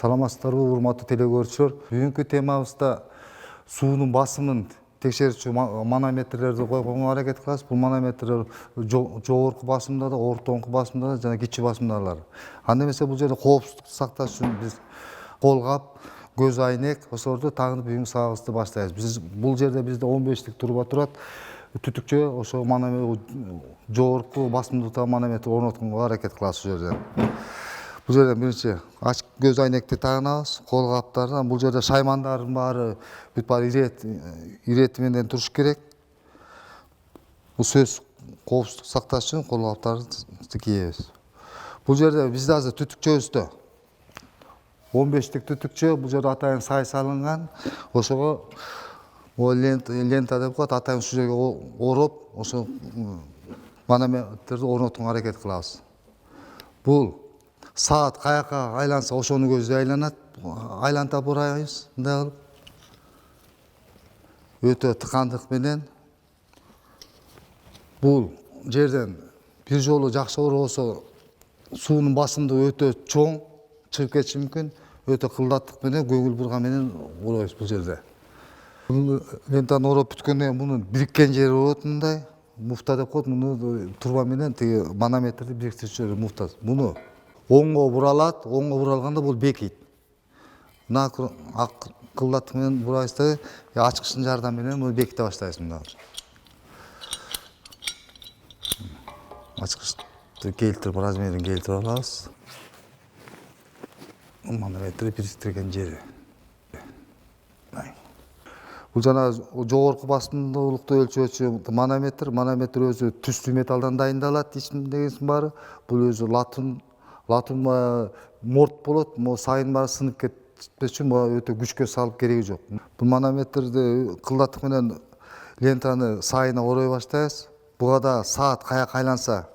Саламатсыздарбы, урматтуу телекөрүүчүлөр. Бүгүнкү темабызда суунун басымын текшерүүчү манометрлерди койгонго аракет кылабыз. Бул манометрлер жогорку басымда да, ортоңку басымда да жана кичи басымда бар. Анда эмесе бул жерде коопсуздукту сакташ үчүн биз кол кап, көз айнек ошолорду тагынып бүгүнкү сабагыбызды баштайбыз. Биз бул жерде бизде 15-тик труба турат. Түтүкчө ошо жогорку басымдуулуктагы манометр орнотконго аракет кылабыз ушул жерде. Бул жерде биринчи ачык көз айнекти тагынабыз, кол каптарды. Бул жерде шаймандардын баары бүт баары ирети менен туруш керек. Бул сөз коопсуздук сакташ үчүн кол каптарды кийебиз. Бул жерде бизде азыр түтүкчөбүздө 15-тик түтүкчө, бул жерде атайын сай салынган. Ошого лента деп коет, атайын ушул жерге ороп, ошо манометрди орнотконго аракет кылабыз. Бул саат каяка айланса ошону көздөй айланат. Айланта бурайбыз, мындай кылып. Өтө тыкандык менен. Бул жерден бир жолу жакшы оробосо суунун басымдыгы өтө чоң, чыгып кетиши мүмкүн. Өтө кылдаттык менен, көгүл бурган менен оробуз бул жерде. Лентаны ороп бүткөндөн кийин мунун бириккен жери болот мындай. Муфта деп коет, муну турба менен тиги манометрди бириктирүүчү муфта. Муну оңго буралат, оңго буралганда бул бекийт. Мына кылдаттык менен бурайбыз да, ачкычтын жардамы менен муну беките баштайбыз мында. Ачкычты келтирип, размерин келтирип алабыз. Манометрди бириктирген жери. Бул жана жогорку басымдуулукту өлчөөчү манометр. Манометр өзү түстүү металлдан дайындалат, ичиндегисинин баары. Бул өзү латун морт болот. Могу сайын баары сынып кетпеш үчүн өтө күчкө салып кереги жок. Бул манометрди кылдаттык менен лентаны сайына орой баштайбыз. Буга да саат каяка айланса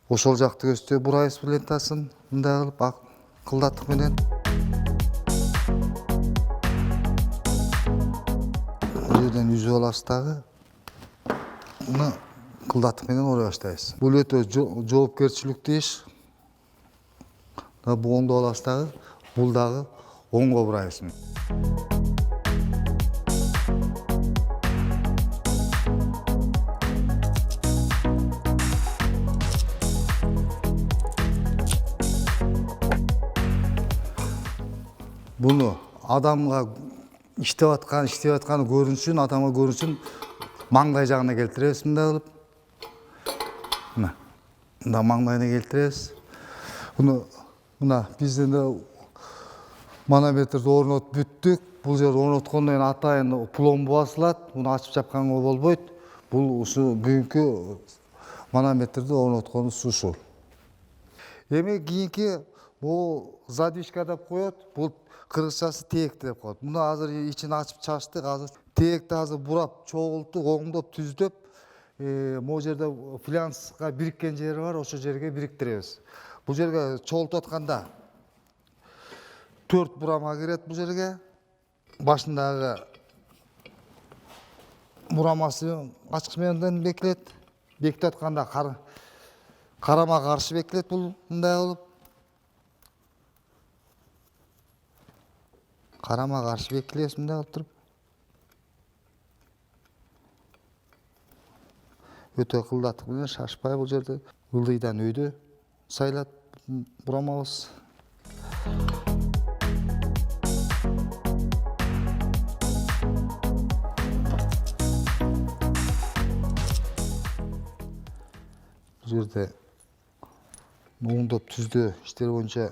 ошол жакты көздөй бурайбыз бул лентасын. Мындай кылып кылдаттык менен. Үзүп алабыз дагы. Муну кылдаттык менен орой баштайбыз. Бул өтө жоопкерчиликтүү иш. Бул оңдоп алабыз дагы. Бул дагы оңго бурайбыз. Буну адамга иштеп атканы көрүнүшүн, адамга көрүнүшүн маңдай жагына келтиребиз мындай кылып. Мына маңдайына келтиребиз. Мына биздин манометрди орнотуп бүттүк. Бул жерде орноткондон кийин атайын пломба басылат. Муну ачып жапканга болбойт. Бул ушу бүгүнкү манометрди орнотконубуз ушул. Эми кийинки бул задвижка деп коет. Бул кыргызчасы тээкти деп коет. Муну азыр ичин ачып чачтык. Азыр тээкти азыр бурап, чогултуп, оңдоп, түздөп, могу жерде флянска бириккен жери бар, ошол жерге бириктиребиз. Бул жерге чогултуп атканда 4 бурама кирет бул жерге. Башындагы бурамасы ачкыч менен бекилет. Бекитип атканда карама каршы бекилет бул мындай кылып. Карама каршы бекилебиз мындай кылып туруп. Өтө кылдаттык менен шашпай бул жерде ылдыйдан өйдө сайлат бурамабыз. Бул жерде оңдоп түздөө иштери боюнча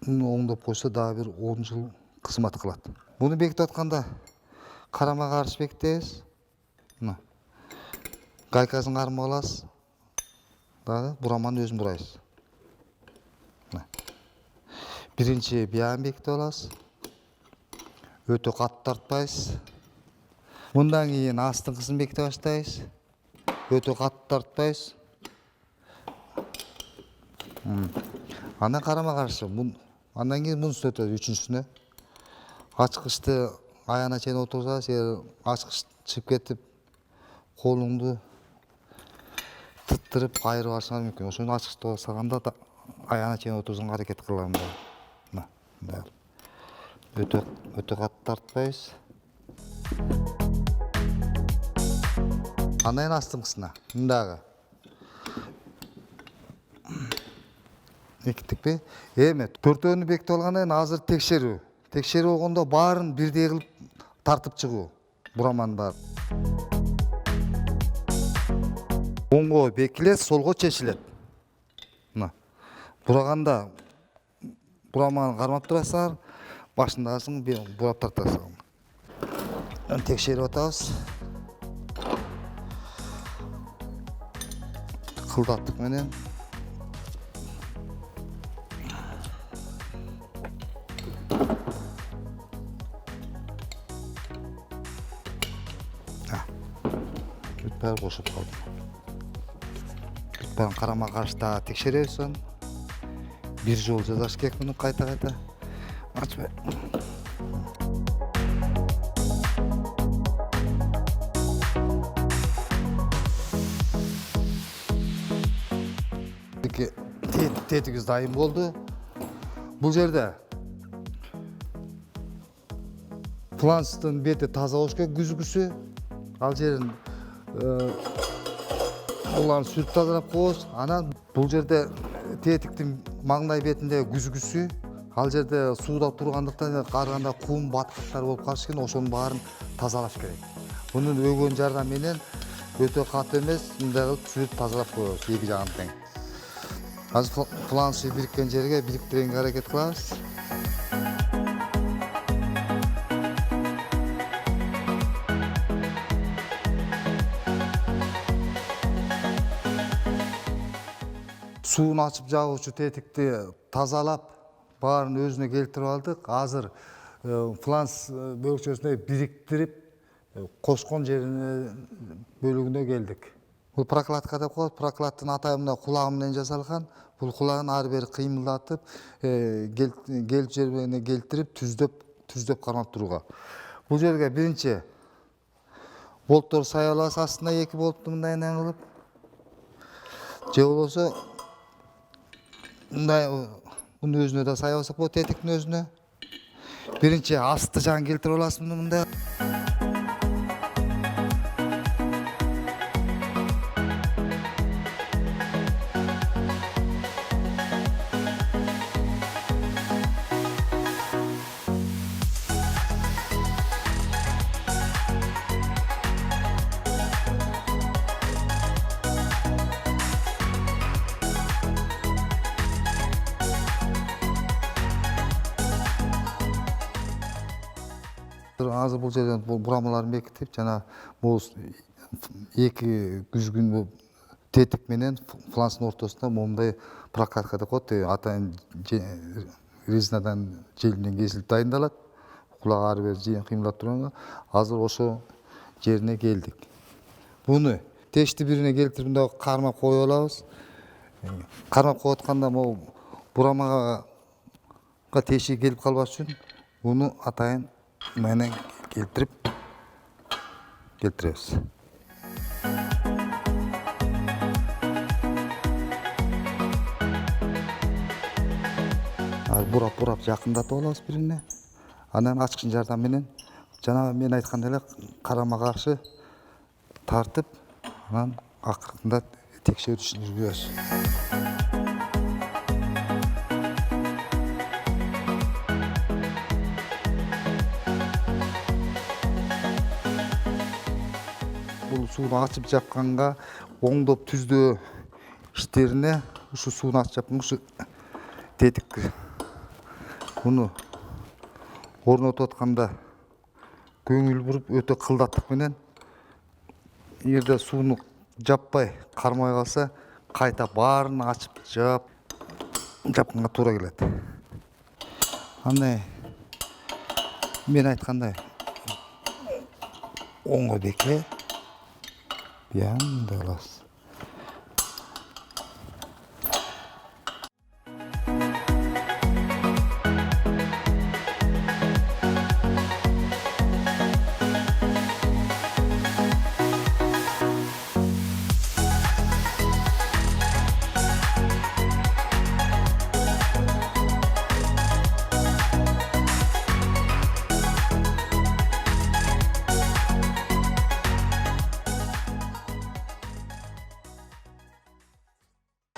муну оңдоп койсо дагы бир 10 жыл кызмат кылат. Муну бекитип атканда карама каршы бекитебиз. Мына гайкасын кармап алабыз. Дагы бураманын өзүн бурайбыз. Биринчи биягын бекитип алабыз. Өтө катуу тартпайбыз. Мындан кийин астыңкысын беките баштайбыз. Өтө катуу тартпайбыз. Андан карама каршы. Андан кийин мунусун өтөбүз үчүнчүсүнө. Ачкычты аяна чейин отурсабыз, ачкыч чыгып кетип, колуңду тыттырып кайрып алышыңар мүмкүн. Ошону ачкычты салганда аяна чейин отурушуңа аракет кылган. Öte katı tartpayız. Anayın astımkısına. Bundağı. Ekittik mi? Evet. Төртөөнү бекитип алгандан кийин азыр текшерүү. Текшерүү болгондо баарын бирдей кылып тартып чыгуу. Бураманын баары. Оңго бекилет, солго чечилет. Мына. Бураганда бураманы кармап турасыңар, башындагысын бурап тартасың. Текшерип атабыз. Кылдаттык менен. Бәрі қосып қалды. Бәрін қарама қаршы тағы текшеребіз соны. Bir жол жазаш керек мұны қайта-қайта. Açma. Tetimiz dayım oldu. Bu жерде фланстын бети таза болуш керек, күзгүсү. Ал жерин уларын сүрүп тазалап коебуз. Анан бул жерде тетиктин маңдай бетинде күзгүсү. Ал жерде сууда тургандыктан карыганда кум, баткыктар болуп калышы экен, ошонун баарын тазалаш керек. Мунун өгөн жардам менен өтө катуу эмес, мындай кылып сүрүп тазалап коебуз эки жагын тең. Азыр флансы бириккен жерге бириктирүүгө аракет кылабыз. Суун ачып жагуучу тетикти тазалап, баарын өзүнө келтирип алдык. Азыр фланс бөлүкчөсүнө бириктирип, кошкон жерине бөлүгүнө келдик. Бул прокладка деп коет. Прокладдын атайында кулагы менен жасалган. Бул кулагын ары бери кыймылдатып, келип жерине келтирип, түздөп кармап турууга. Бул жерге биринчи болттор сая алабыз, астына эки болтту мындайынан кылып. Же болбосо мындай мунун өзүнө да сая алсак болот, тетиктин өзүнө. Биринчи асты жагын келтирип аласыз мындай. Азыр бул жерден бурамаларын бекитип, жана бул эки күзгүн тетик менен фланстын ортосунда момундай прокладка деп коет. Атайын резинадан желимден кесилип дайындалат. Кулак ары бери жыйын кыймылдап турганга азыр ошо жерине келдик. Буну тешти бирине келтирип мындай кармап коюп алабыз. Кармап коюп атканда могу бурамага теши келип калбаш үчүн буну атайын менен келтиребиз. Бурап жакындатып алабыз бирине. Анан ачкыч жардам менен жана мен айткандай эле карама каршы тартып, анан акырында текшерүү ишин жүргүзөбүз. Сууну ачып жапканга оңдоп түздөө иштерине ушу сууну ачып жапканга ушу тетик буну орнотуп атканда көңүл буруп өтө кылдаттык менен эгерде сууну жаппай кармай калса кайта баарын ачып жапканга туура келет. Андай мен айткандай оңго бекиле Yandı alas.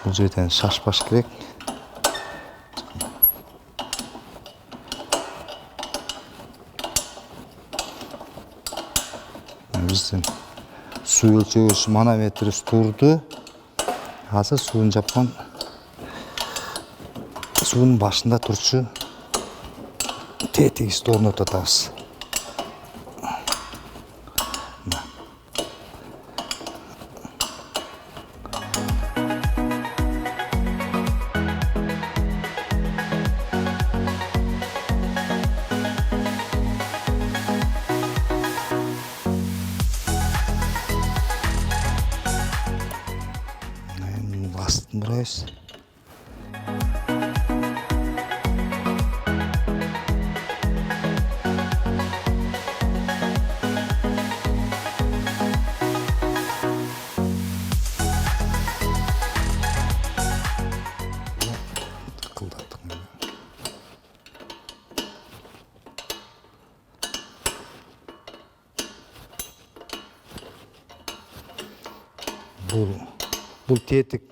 Бул жерден шашпаш керек. Биздин суу өлчөгүч манометрибиз турду. Азыр суун жапкан суунун башында турчу тетигибизди орнотуп атабыз. Астын бурайбыз. Тыкылдаттык. Бул тетик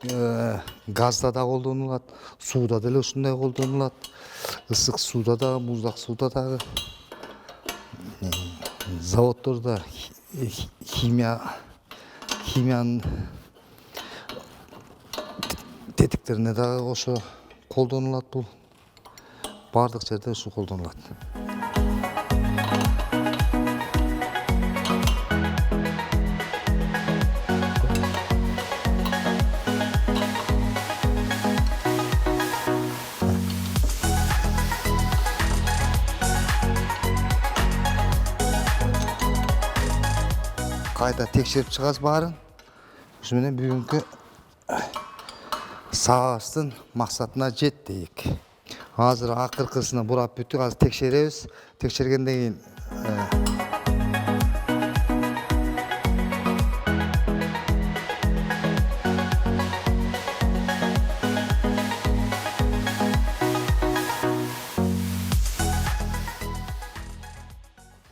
газда да колдонулат, сууда деле ушундай колдонулат. Ысык сууда да, муздак сууда да, заводдордо химиянын тетиктерине дагы ошо колдонулат. Бул бардык жерде ушу колдонулат. Кайта текшерип чыгабыз баарын. Ушу менен бүгүнкү сабагыбыздын максатына жеттик. Азыр акыркысына бурап бүттүк. Азыр текшеребиз. Текшергенден кийин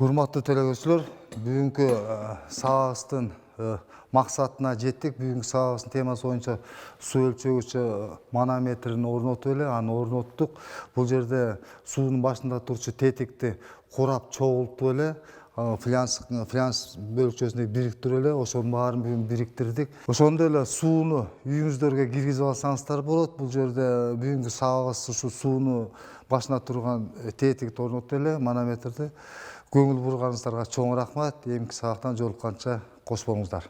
урматтуу телекөрүүчүлөр, бүгүнкү сабагыбыздын максатына жеттик. Бүгүнкү сабагыбыздын темасы боюнча суу өлчөгүч манометрин орнотуп эле, аны орноттук. Бул жерде суунун башында турчу тетикти курап чогултуп эле, флянс бөлүкчөсүндө бириктирип эле, ошонун баарын бүгүн бириктирдик. Ошондой эле сууну үйүңүздөргө киргизип алсаңыздар болот. Бул жерде бүгүнкү сабагыбыз ушу сууну башына турган тетикти орнотуп эле, манометрди. Көңүл бурганыңыздарга чоң рахмат. Эмки сабактан жолукканча кош болуңуздар.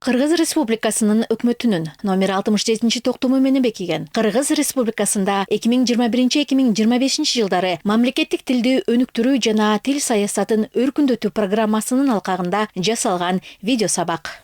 Кыргыз Республикасынын өкмөтүнүн номер 67 токтому менен бекиген Кыргыз Республикасында 2021-2025 жылдары мамлекеттик тилди өнүктүрүү жана тил саясатын өркүндөтүү программасынын алкагында жасалган видео сабак.